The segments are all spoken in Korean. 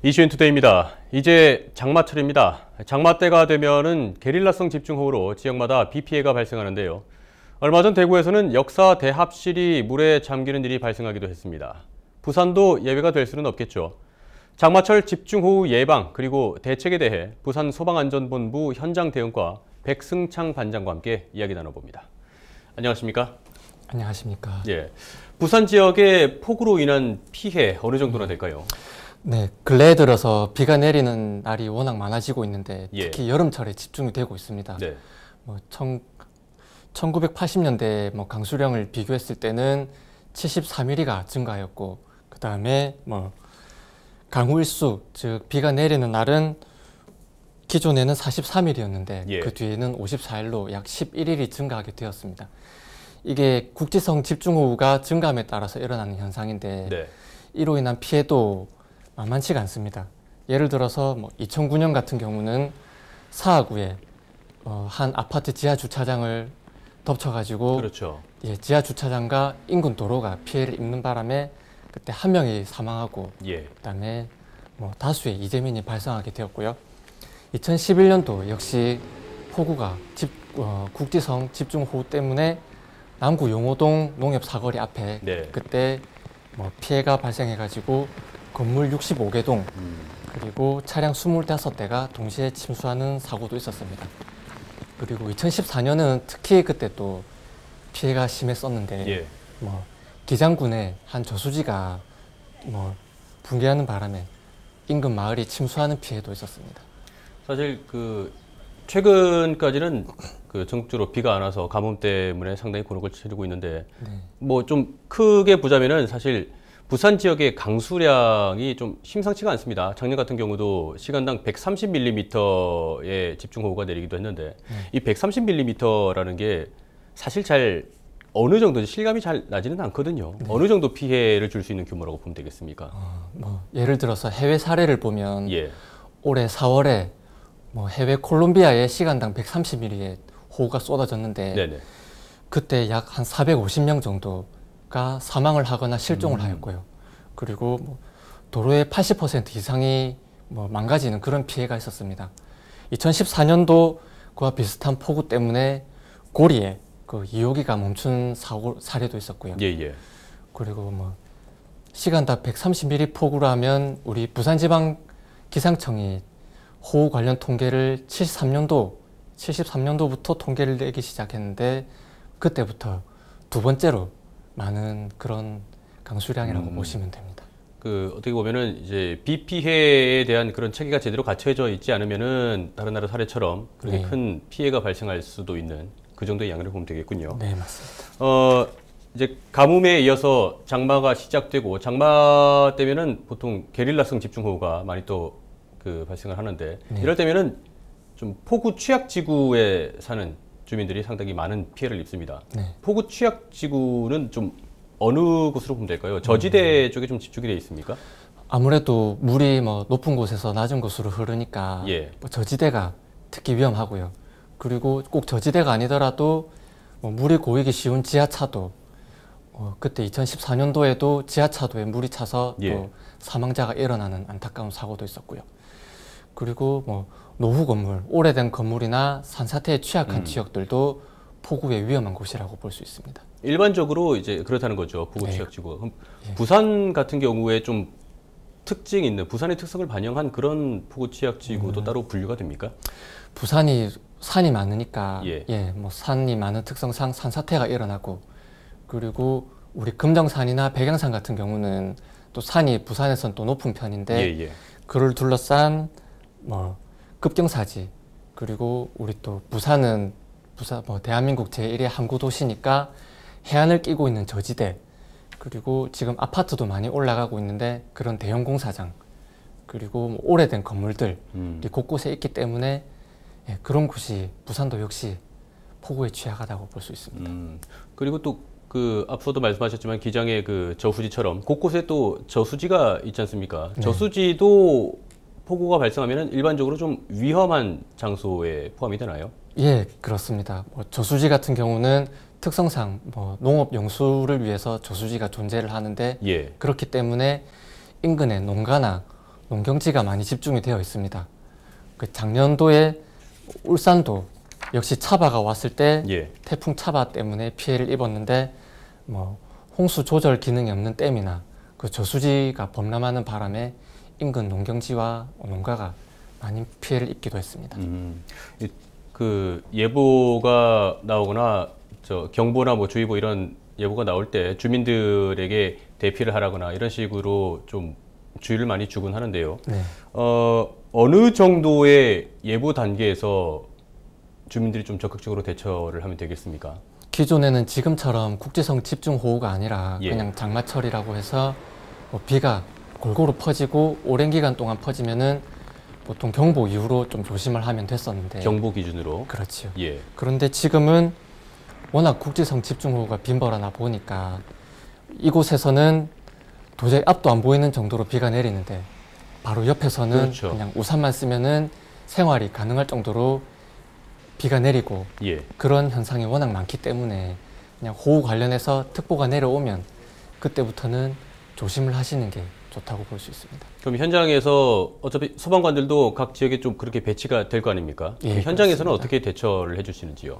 이슈인투데이입니다. 이제 장마철입니다. 장마 때가 되면은 게릴라성 집중호우로 지역마다 비 피해가 발생하는데요. 얼마 전 대구에서는 역사 대합실이 물에 잠기는 일이 발생하기도 했습니다. 부산도 예외가 될 수는 없겠죠. 장마철 집중호우 예방 그리고 대책에 대해 부산 소방안전본부 현장대응과 백승창 반장과 함께 이야기 나눠봅니다. 안녕하십니까? 안녕하십니까? 예, 부산 지역의 폭우로 인한 피해 어느 정도나 될까요? 네, 근래 들어서 비가 내리는 날이 워낙 많아지고 있는데 특히 예. 여름철에 집중이 되고 있습니다. 네. 1980년대 강수량을 비교했을 때는 73mm가 증가하였고, 그 다음에 강우일수, 즉 비가 내리는 날은 기존에는 43일이었는데 예. 그 뒤에는 54일로 약 11일이 증가하게 되었습니다. 이게 국지성 집중호우가 증가함에 따라서 일어나는 현상인데 네. 이로 인한 피해도 만만치가 않습니다. 예를 들어서 2009년 같은 경우는 사하구에 한 아파트 지하 주차장을 덮쳐가지고 그렇죠. 지하 주차장과 인근 도로가 피해를 입는 바람에 그때 한 명이 사망하고 예. 그다음에 다수의 이재민이 발생하게 되었고요. 2011년도 역시 폭우가 국지성 집중호우 때문에 남구 용호동 농협사거리 앞에 네. 그때 피해가 발생해가지고 건물 65개 동 그리고 차량 25대가 동시에 침수하는 사고도 있었습니다. 그리고 2014년은 특히 그때 또 피해가 심했었는데 예. 기장군의 한 저수지가 붕괴하는 바람에 인근 마을이 침수하는 피해도 있었습니다. 사실 최근까지는 전국적으로 비가 안 와서 가뭄 때문에 상당히 곤혹을 치르고 있는데 네. 좀 크게 보자면은 사실 부산 지역의 강수량이 좀 심상치가 않습니다. 작년 같은 경우도 시간당 130mm의 집중호우가 내리기도 했는데 이 130mm라는 게 사실 잘 어느 정도인지 실감이 잘 나지는 않거든요. 네. 어느 정도 피해를 줄 수 있는 규모라고 보면 되겠습니까? 예를 들어서 해외 사례를 보면 예. 올해 4월에 해외 콜롬비아에 시간당 130mm의 호우가 쏟아졌는데 네네. 그때 약 한 450명 정도가 사망을 하거나 실종을 하였고요. 그리고 도로의 80% 이상이 망가지는 그런 피해가 있었습니다. 2014년도 그와 비슷한 폭우 때문에 고리에 2호기가 멈춘 사례도 있었고요. 예예. 그리고 시간당 130mm 폭우라면 우리 부산지방기상청이 호우 관련 통계를 73년도부터 통계를 내기 시작했는데 그때부터 두 번째로 많은 그런 강수량이라고 보시면 됩니다. 어떻게 보면은 이제 비 피해에 대한 그런 체계가 제대로 갖춰져 있지 않으면은 다른 나라 사례처럼 그렇게 네. 큰 피해가 발생할 수도 있는 그 정도의 양을 보면 되겠군요. 네, 맞습니다. 이제 가뭄에 이어서 장마가 시작되고 장마 때면은 보통 게릴라성 집중호우가 많이 또 발생을 하는데 네. 이럴 때면은 좀 폭우 취약 지구에 사는 주민들이 상당히 많은 피해를 입습니다. 네. 폭우 취약 지구는 좀 어느 곳으로 보면 될까요? 저지대 쪽에 좀 집중이 되어 있습니까? 아무래도 물이 높은 곳에서 낮은 곳으로 흐르니까 예. 저지대가 특히 위험하고요. 그리고 꼭 저지대가 아니더라도 물이 고이기 쉬운 지하차도 그때 2014년도에도 지하차도에 물이 차서 예. 또 사망자가 일어나는 안타까운 사고도 있었고요. 그리고 노후 건물, 오래된 건물이나 산사태에 취약한 지역들도 폭우에 위험한 곳이라고 볼 수 있습니다. 일반적으로 이제 그렇다는 거죠. 폭우 네. 취약 지구. 그럼 예. 부산 같은 경우에 좀 특징 있는 부산의 특성을 반영한 그런 폭우 취약 지구도 따로 분류가 됩니까? 부산이 산이 많으니까 예. 산이 많은 특성상 산사태가 일어나고 그리고 우리 금정산이나 백양산 같은 경우는 또 산이 부산에선 또 높은 편인데 예. 그를 둘러싼 급경사지 그리고 우리 또 부산은 대한민국 제1의 항구 도시니까 해안을 끼고 있는 저지대 그리고 지금 아파트도 많이 올라가고 있는데 그런 대형 공사장 그리고 오래된 건물들이 곳곳에 있기 때문에 그런 곳이 부산도 역시 폭우에 취약하다고 볼 수 있습니다. 그리고 또 앞서도 말씀하셨지만 기장의 저수지처럼 곳곳에 또 저수지가 있지 않습니까? 네. 저수지도 폭우가 발생하면 일반적으로 좀 위험한 장소에 포함이 되나요? 예, 그렇습니다. 저수지 같은 경우는 특성상 농업 용수를 위해서 저수지가 존재를 하는데 예. 그렇기 때문에 인근의 농가나 농경지가 많이 집중이 되어 있습니다. 그 작년도에 울산도 역시 차바가 왔을 때 예. 태풍 차바 때문에 피해를 입었는데 뭐 홍수 조절 기능이 없는 댐이나 그 저수지가 범람하는 바람에 인근 농경지와 농가가 많이 피해를 입기도 했습니다. 그 예보가 나오거나 경보나 뭐 주의보 이런 예보가 나올 때 주민들에게 대피를 하라거나 이런 식으로 좀 주의를 많이 주곤 하는데요. 네. 어느 정도의 예보 단계에서 주민들이 좀 적극적으로 대처를 하면 되겠습니까? 기존에는 지금처럼 국지성 집중호우가 아니라 예. 그냥 장마철이라고 해서 뭐 비가 골고루 퍼지고 오랜 기간 동안 퍼지면은 보통 경보 이후로 좀 조심을 하면 됐었는데. 경보 기준으로. 그렇죠. 예. 그런데 지금은 워낙 국지성 집중호우가 빈번하다 보니까 이곳에서는 도저히 앞도 안 보이는 정도로 비가 내리는데 바로 옆에서는 그렇죠. 그냥 우산만 쓰면은 생활이 가능할 정도로 비가 내리고 예. 그런 현상이 워낙 많기 때문에 그냥 호우 관련해서 특보가 내려오면 그때부터는 조심을 하시는 게 좋다고 볼 수 있습니다. 그럼 현장에서 어차피 소방관들도 각 지역에 좀 그렇게 배치가 될 거 아닙니까? 예, 현장에서는 그렇습니다. 어떻게 대처를 해주시는지요?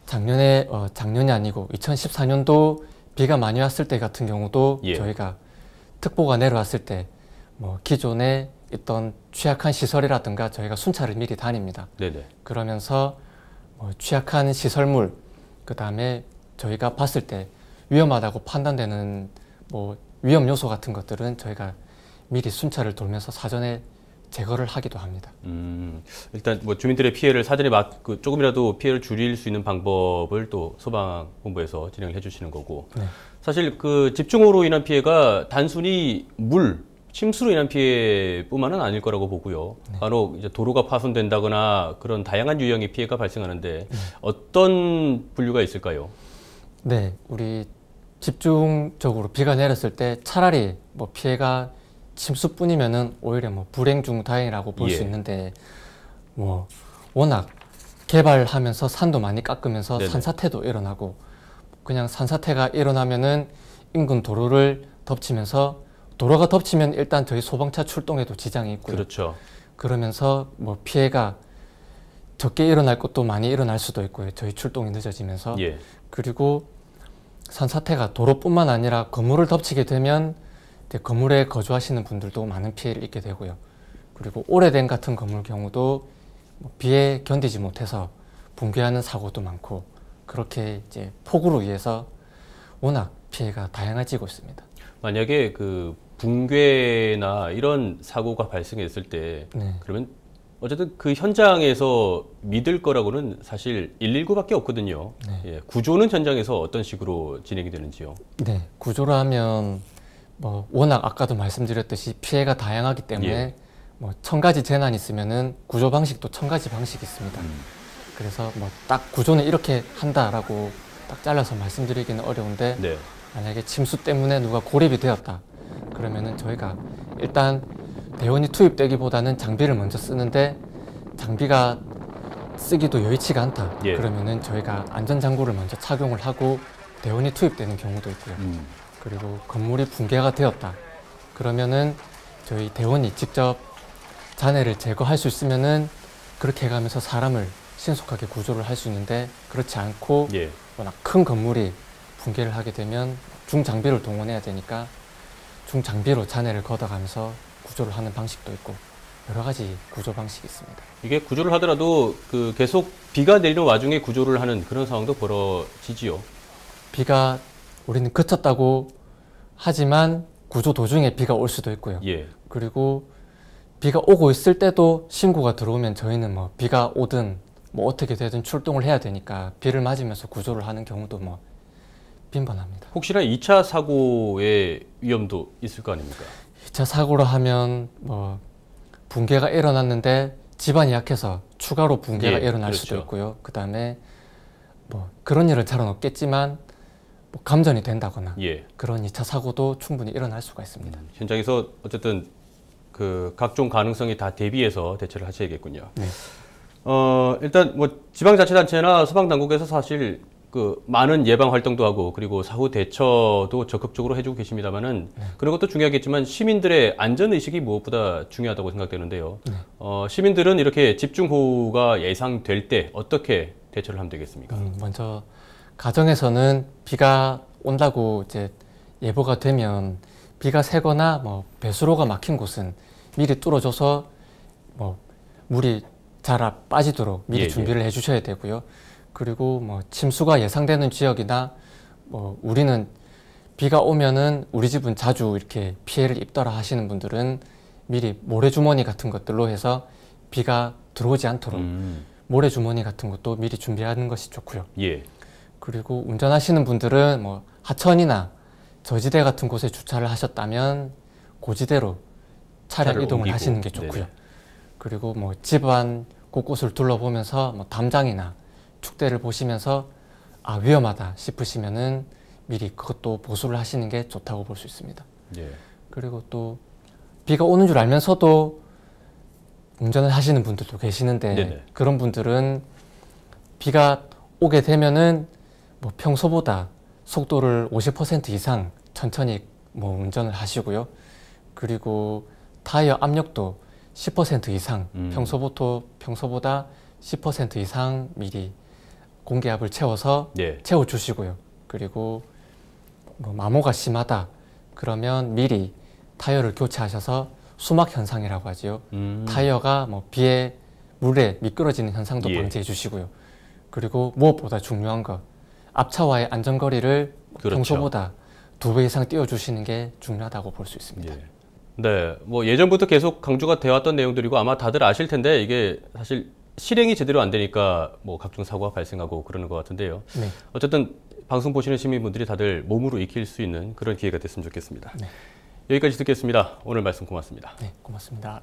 작년이 아니고 2014년도 비가 많이 왔을 때 같은 경우도 예. 저희가 특보가 내려왔을 때 뭐 기존에 있던 취약한 시설이라든가 저희가 순찰을 미리 다닙니다. 네네. 그러면서 뭐 취약한 시설물, 그 다음에 저희가 봤을 때 위험하다고 판단되는 뭐 위험 요소 같은 것들은 저희가 미리 순찰을 돌면서 사전에 제거를 하기도 합니다. 일단 뭐 주민들의 피해를 사전에 조금이라도 피해를 줄일 수 있는 방법을 또 소방본부에서 진행을 해주시는 거고. 네. 사실 그 집중호우로 인한 피해가 단순히 침수로 인한 피해뿐만은 아닐 거라고 보고요. 네. 바로 이제 도로가 파손된다거나 그런 다양한 유형의 피해가 발생하는데 어떤 분류가 있을까요? 네, 우리 집중적으로 비가 내렸을 때 차라리 뭐 피해가 침수뿐이면은 오히려 뭐 불행 중 다행이라고 볼 수 예. 있는데 뭐 워낙 개발하면서 산도 많이 깎으면서 네네. 산사태도 일어나고 그냥 산사태가 일어나면은 인근 도로를 덮치면서 도로가 덮치면 일단 저희 소방차 출동에도 지장이 있고요. 그렇죠. 그러면서 뭐 피해가 적게 일어날 것도 많이 일어날 수도 있고요. 저희 출동이 늦어지면서. 예. 그리고 산사태가 도로뿐만 아니라 건물을 덮치게 되면 이제 건물에 거주하시는 분들도 많은 피해를 입게 되고요. 그리고 오래된 같은 건물 경우도 뭐 비에 견디지 못해서 붕괴하는 사고도 많고 그렇게 이제 폭우로 인해서 워낙 피해가 다양해지고 있습니다. 만약에 그 붕괴나 이런 사고가 발생했을 때 네. 그러면 어쨌든 그 현장에서 믿을 거라고는 사실 119밖에 없거든요. 네. 예, 구조는 현장에서 어떤 식으로 진행이 되는지요? 네, 구조를 하면 뭐 워낙 아까도 말씀드렸듯이 피해가 다양하기 때문에 예. 뭐 1000가지 재난이 있으면은 구조 방식도 1000가지 방식이 있습니다. 그래서 뭐 딱 구조는 이렇게 한다라고 딱 잘라서 말씀드리기는 어려운데 네. 만약에 침수 때문에 누가 고립이 되었다 그러면은 저희가 일단 대원이 투입되기보다는 장비를 먼저 쓰는데 장비가 쓰기도 여의치가 않다. 예. 그러면은 저희가 안전장구를 먼저 착용을 하고 대원이 투입되는 경우도 있고요. 그리고 건물이 붕괴가 되었다. 그러면은 저희 대원이 직접 잔해를 제거할 수 있으면은 그렇게 해가면서 사람을 신속하게 구조를 할 수 있는데 그렇지 않고 예. 워낙 큰 건물이 붕괴를 하게 되면 중장비를 동원해야 되니까 중장비로 잔해를 걷어가면서 구조를 하는 방식도 있고 여러 가지 구조 방식이 있습니다. 이게 구조를 하더라도 그 계속 비가 내리는 와중에 구조를 하는 그런 상황도 벌어지지요. 비가 우리는 그쳤다고 하지만 구조 도중에 비가 올 수도 있고요. 예. 그리고 비가 오고 있을 때도 신고가 들어오면 저희는 뭐 비가 오든 뭐 어떻게 되든 출동을 해야 되니까 비를 맞으면서 구조를 하는 경우도 뭐 빈번합니다. 혹시나 2차 사고의 위험도 있을 거 아닙니까? 2차 사고로 하면 뭐 붕괴가 일어났는데 집안이 약해서 추가로 붕괴가 예, 일어날 그렇죠. 수도 있고요. 그 다음에 뭐 그런 일은 잘은 없겠지만 뭐 감전이 된다거나 예. 그런 2차 사고도 충분히 일어날 수가 있습니다. 현장에서 어쨌든 그 각종 가능성이 다 대비해서 대처를 하셔야겠군요. 네. 일단 뭐 지방자치단체나 소방당국에서 사실 그 많은 예방 활동도 하고 그리고 사후 대처도 적극적으로 해주고 계십니다만은 그런 것도 중요하겠지만 시민들의 안전 의식이 무엇보다 중요하다고 생각되는데요. 시민들은 이렇게 집중호우가 예상될 때 어떻게 대처를 하면 되겠습니까? 먼저 가정에서는 비가 온다고 이제 예보가 되면 비가 새거나 뭐 배수로가 막힌 곳은 미리 뚫어줘서 뭐 물이 잘 빠지도록 미리 준비를 해주셔야 되고요. 그리고 뭐 침수가 예상되는 지역이나 뭐 우리는 비가 오면은 우리 집은 자주 이렇게 피해를 입더라 하시는 분들은 미리 모래주머니 같은 것들로 해서 비가 들어오지 않도록 모래주머니 같은 것도 미리 준비하는 것이 좋고요. 그리고 운전하시는 분들은 뭐 하천이나 저지대 같은 곳에 주차를 하셨다면 고지대로 차량 이동을 옮기고, 하시는 게 좋고요. 그리고 뭐 집안 곳곳을 둘러보면서 뭐 담장이나 축대를 보시면서 아 위험하다 싶으시면은 미리 그것도 보수를 하시는 게 좋다고 볼 수 있습니다. 그리고 또 비가 오는 줄 알면서도 운전을 하시는 분들도 계시는데 그런 분들은 비가 오게 되면은 뭐 평소보다 속도를 50% 이상 천천히 뭐 운전을 하시고요. 그리고 타이어 압력도 10% 이상 평소보다 10% 이상 미리 공기압을 채워서 채워주시고요. 그리고 뭐 마모가 심하다 그러면 미리 타이어를 교체하셔서 수막 현상이라고 하지요. 타이어가 뭐 비에 물에 미끄러지는 현상도 방지해 주시고요. 그리고 무엇보다 중요한 거 앞차와의 안전거리를 평소보다 2배 이상 띄워주시는 게 중요하다고 볼 수 있습니다. 네, 뭐 예전부터 계속 강조가 되어왔던 내용들이고 아마 다들 아실 텐데 이게 사실 실행이 제대로 안 되니까 뭐 각종 사고가 발생하고 그러는 것 같은데요. 어쨌든 방송 보시는 시민분들이 다들 몸으로 익힐 수 있는 그런 기회가 됐으면 좋겠습니다. 여기까지 듣겠습니다. 오늘 말씀 고맙습니다. 네, 고맙습니다.